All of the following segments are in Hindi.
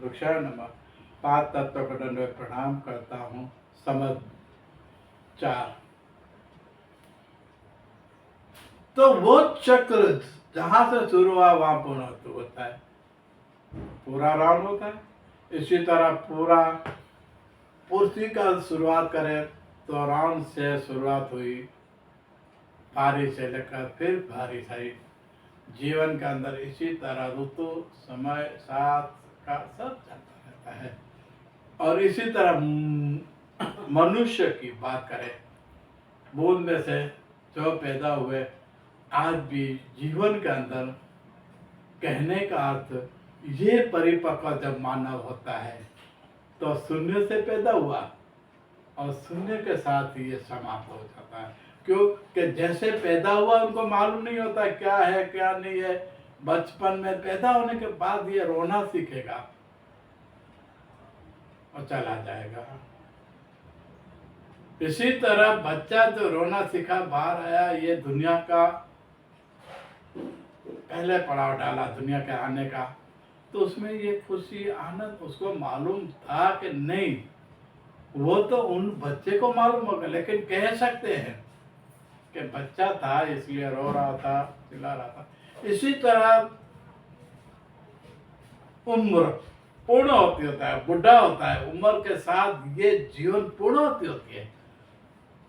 वृक्षाय नमः। 5 तत्व को दंडवत प्रणाम करता हूँ। समझ 4। तो वो चक्र जहां से शुरू हुआ वहां पूर्ण होता है, पूरा राउंड होता है। इसी तरह पूरा पुरसी का शुरुआत करें तो राउंड से शुरुआत हुई, भारी से लेकर फिर भारी साइड। जीवन के अंदर इसी तरह ऋतु समय साथ का सब चलता रहता है। और इसी तरह मनुष्य की बात करें, बूंद में से जो पैदा हुए, आज भी जीवन के अंदर कहने का अर्थ ये परिपक्व जब मानव होता है तो शून्य से पैदा हुआ और शून्य के साथ ही ये समाप्त हो जाता है। क्यों कि जैसे पैदा हुआ उनको मालूम नहीं होता क्या है क्या नहीं है। बचपन में पैदा होने के बाद ये रोना सीखेगा और चला जाएगा। इसी तरह बच्चा जो रोना सीखा, बाहर आया, ये दुनिया का पहले पड़ाव डाला दुनिया के आने का, तो उसमें ये खुशी आनंद उसको मालूम था कि नहीं, वो तो उन बच्चे को मालूम होगा, लेकिन कह सकते हैं कि बच्चा था इसलिए रो रहा था, चिल्ला रहा था। इसी तरह उम्र पूर्ण होती होता है, बुढ़ा होता है, उम्र के साथ ये जीवन पूर्ण होती है,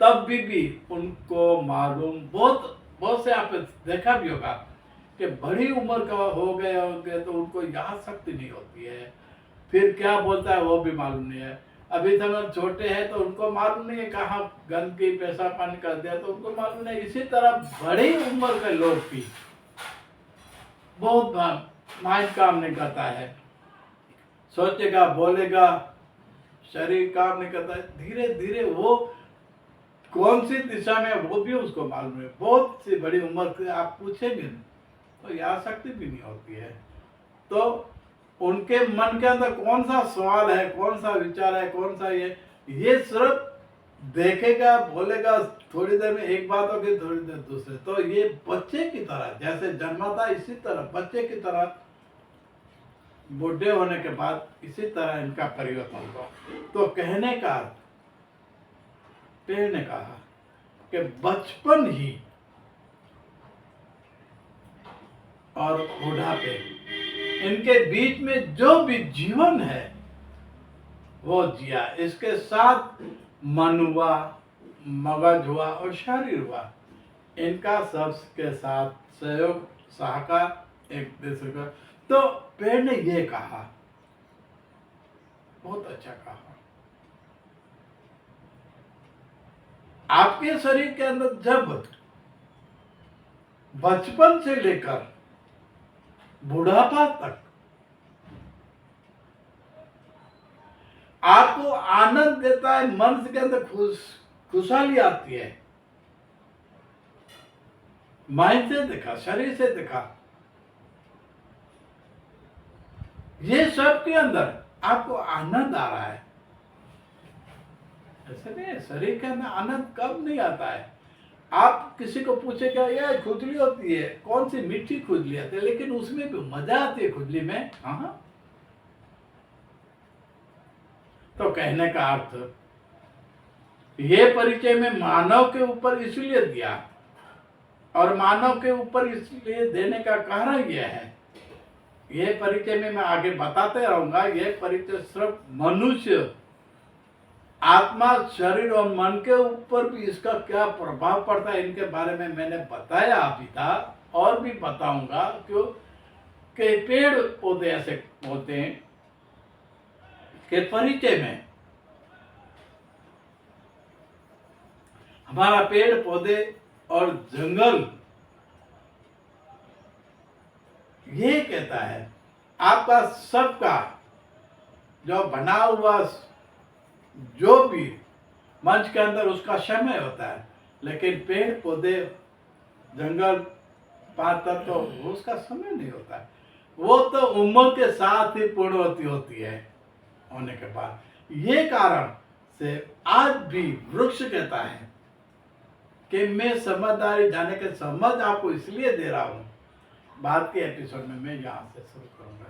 तब भी उनको मालूम, बहुत से आप देखा भी होगा कि बड़ी उम्र का हो गए होंगे तो उनको याद शक्ति नहीं होती है, फिर क्या बोलता है वो भी मालूम नहीं है। अभी तक छोटे हैं तो उनको मालूम नहीं है कहाँ गंदगी पेशाब पानी कर दिया तो उनको मालूम नहीं। इसी तरह बड़ी उम्र के लोग भी बहुत माइंड काम नहीं करता है, सोचेगा बोलेगा, शरीर काम नहीं करता है, धीरे धीरे वो कौन सी दिशा में वो भी उसको मालूम है। बहुत सी बड़ी उम्र के आप पूछेंगे तो याद शक्ति भी नहीं होती है। तो उनके मन के अंदर कौन सा सवाल है, कौन सा विचार है, कौन सा ये सिर्फ देखेगा, बोलेगा, थोड़ी देर में एक बात होगी, थोड़ी देर दूसरे। तो ये बच्चे की तरह जैसे जन्मा था इसी तरह बच्चे की तरह बूढ़े होने के बाद इसी तरह इनका परिवर्तन हुआ। तो कहने का पेड़ ने कहा कि बचपन ही और बुढ़ापे, इनके बीच में जो भी जीवन है वो जिया। इसके साथ मन हुआ, मगज हुआ और शरीर हुआ, इनका सबके साथ सहयोग सहकार एक दूसरे का। तो पेड़ ने ये कहा, बहुत अच्छा कहा, आपके शरीर के अंदर जब बचपन से लेकर बुढ़ापा तक आपको आनंद देता है, मन के अंदर खुशहाली आती है, माइंड से देखा, शरीर से देखा, ये सब के अंदर आपको आनंद आ रहा है। ऐसे नहीं, शरीर के अंदर आनंद कब नहीं आता है। आप किसी को पूछेगा ये खुजली होती है, कौन सी मीठी खुजली आती है, लेकिन उसमें भी मजा आती है खुजली में। हाँ, तो कहने का अर्थ ये परिचय में मानव के ऊपर इसलिए दिया, और मानव के ऊपर इसलिए देने का कारण यह है, ये परिचय में मैं आगे बताते रहूंगा। ये परिचय सिर्फ मनुष्य आत्मा, शरीर और मन के ऊपर भी इसका क्या प्रभाव पड़ता है, इनके बारे में मैंने बताया अभी था और भी बताऊंगा। क्यों कि पेड़ पौधे ऐसे होते हैं कि परिचय में हमारा पेड़ पौधे और जंगल ये कहता है आपका सबका जो बना हुआ जो भी मंच के अंदर उसका समय होता है, लेकिन पेड़ पौधे जंगल 5 तत्व तो उसका समय नहीं होता है। वो तो उम्र के साथ ही पूर्णवती होती है होने के बाद। ये कारण से आज भी वृक्ष कहता है कि मैं समझदारी जाने के समझ आपको इसलिए दे रहा हूं। बाद के एपिसोड में मैं यहाँ से शुरू करूंगा।